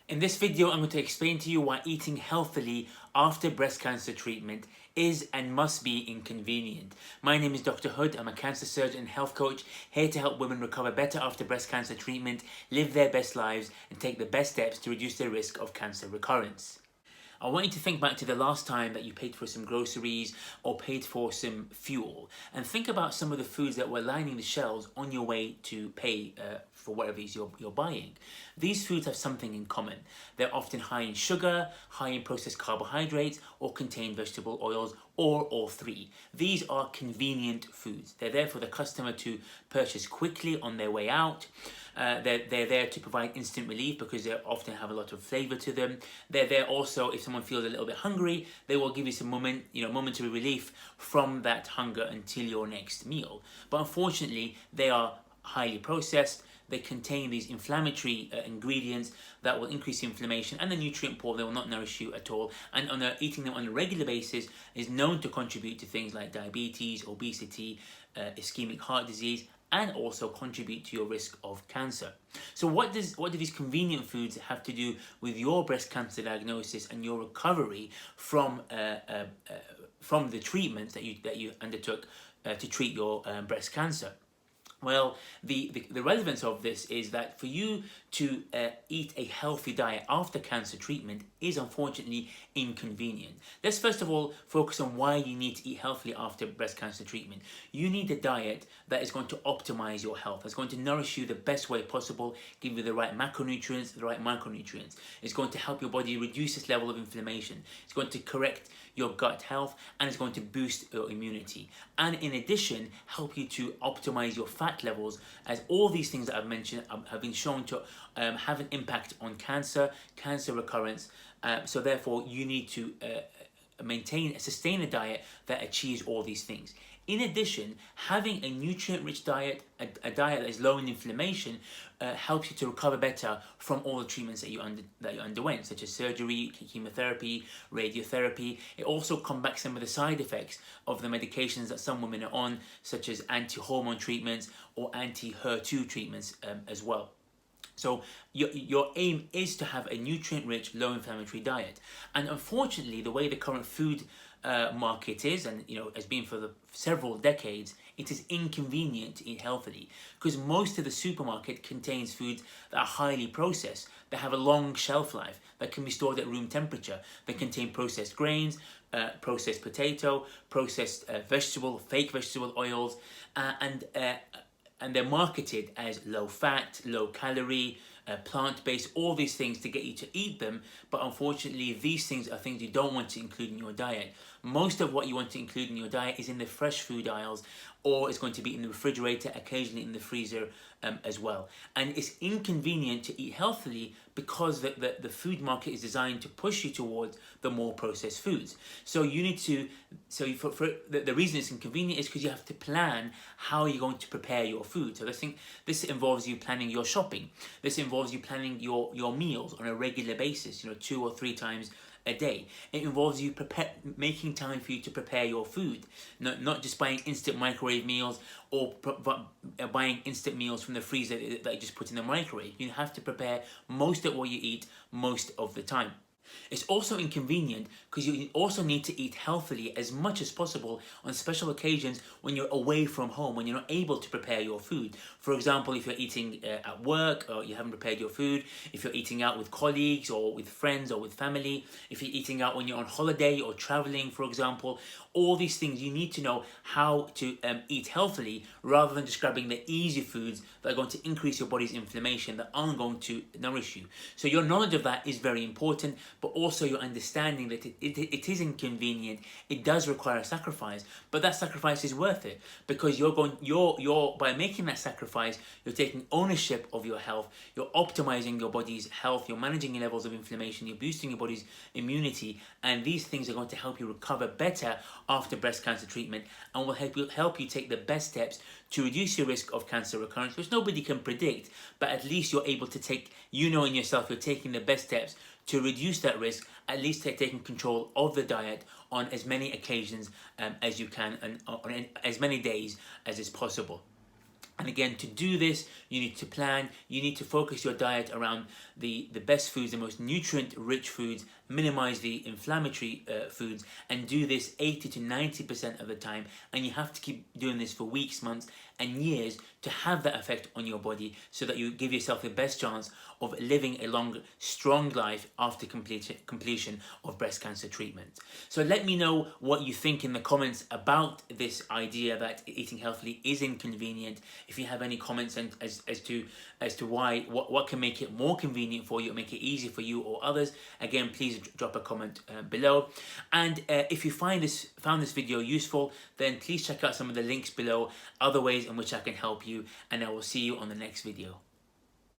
In this video, I'm going to explain to you why eating healthily after breast cancer treatment is and must be inconvenient. My name is Dr. Hood. I'm a cancer surgeon and health coach, here to help women recover better after breast cancer treatment, live their best lives, and take the best steps to reduce their risk of cancer recurrence. I want you to think back to the last time that you paid for some groceries or paid for some fuel, and think about some of the foods that were lining the shelves on your way to pay for whatever it is you're buying. These foods have something in common. They're often high in sugar, high in processed carbohydrates, or contain vegetable oils, or all three. These are convenient foods. They're there for the customer to purchase quickly on their way out. They're there to provide instant relief because they often have a lot of flavor to them. They're there also if someone feels a little bit hungry, they will give you some momentary relief from that hunger until your next meal. But unfortunately, they are highly processed. They contain these inflammatory ingredients that will increase inflammation and the nutrient pool. They will not nourish you at all. And eating them on a regular basis is known to contribute to things like diabetes, obesity, ischemic heart disease, and also contribute to your risk of cancer. So what do these convenient foods have to do with your breast cancer diagnosis and your recovery from the treatments that you undertook to treat your breast cancer? Well, the relevance of this is that for you to eat a healthy diet after cancer treatment is unfortunately inconvenient. Let's first of all focus on why you need to eat healthily after breast cancer treatment. You need a diet that is going to optimize your health. That's going to nourish you the best way possible, give you the right macronutrients, the right micronutrients. It's going to help your body reduce its level of inflammation. It's going to correct your gut health, and it's going to boost your immunity. And in addition, help you to optimize your fat levels, as all these things that I've mentioned have been shown to have an impact on cancer recurrence. So therefore, you need to sustain a diet that achieves all these things. In addition, having a nutrient-rich diet, a diet that is low in inflammation, helps you to recover better from all the treatments that you underwent, such as surgery, chemotherapy, radiotherapy. It also combats some of the side effects of the medications that some women are on, such as anti-hormone treatments or anti-HER2 treatments as well. So your aim is to have a nutrient-rich, low-inflammatory diet. And unfortunately, the way the current food market is, and has been for several decades, it is inconvenient to eat healthily because most of the supermarket contains foods that are highly processed, that have a long shelf life, that can be stored at room temperature, that contain processed grains, processed potato, processed fake vegetable oils, and they're marketed as low fat, low calorie, plant-based, all these things to get you to eat them. But unfortunately, these things are things you don't want to include in your diet. Most of what you want to include in your diet is in the fresh food aisles, or it's going to be in the refrigerator, occasionally in the freezer as well. And it's inconvenient to eat healthily because the food market is designed to push you towards the more processed foods. So you need to, the reason it's inconvenient is because you have to plan how you're going to prepare your food. So this involves you planning your shopping. This involves you planning your meals on a regular basis, 2 or 3 times a day. It involves you making time for you to prepare your food, not just buying instant microwave meals or buying instant meals from the freezer that you just put in the microwave. You have to prepare most of what you eat most of the time. It's also inconvenient because you also need to eat healthily as much as possible on special occasions when you're away from home, when you're not able to prepare your food. For example, if you're eating at work or you haven't prepared your food, if you're eating out with colleagues or with friends or with family, if you're eating out when you're on holiday or traveling, for example, all these things you need to know how to eat healthily rather than just grabbing the easy foods that are going to increase your body's inflammation, that aren't going to nourish you. So your knowledge of that is very important, but also your understanding that it is inconvenient. It does require a sacrifice, but that sacrifice is worth it because you're by making that sacrifice, you're taking ownership of your health, you're optimizing your body's health, you're managing your levels of inflammation, you're boosting your body's immunity, and these things are going to help you recover better after breast cancer treatment and will help you take the best steps to reduce your risk of cancer recurrence, which nobody can predict, but at least you're able to take, in yourself, you're taking the best steps to reduce that risk, at least taking control of the diet on as many occasions as you can and on as many days as is possible. And again, to do this, you need to plan, you need to focus your diet around the best foods, the most nutrient-rich foods, minimize the inflammatory foods, and do this 80 to 90% of the time. And you have to keep doing this for weeks, months, and years to have that effect on your body, so that you give yourself the best chance of living a long, strong life after completion of breast cancer treatment. So let me know what you think in the comments about this idea that eating healthily is inconvenient. If you have any comments and as to why, what can make it more convenient for you, or make it easier for you or others, again, please drop a comment below. And if you found this video useful, then please check out some of the links below, other ways in which I can help you, and I will see you on the next video.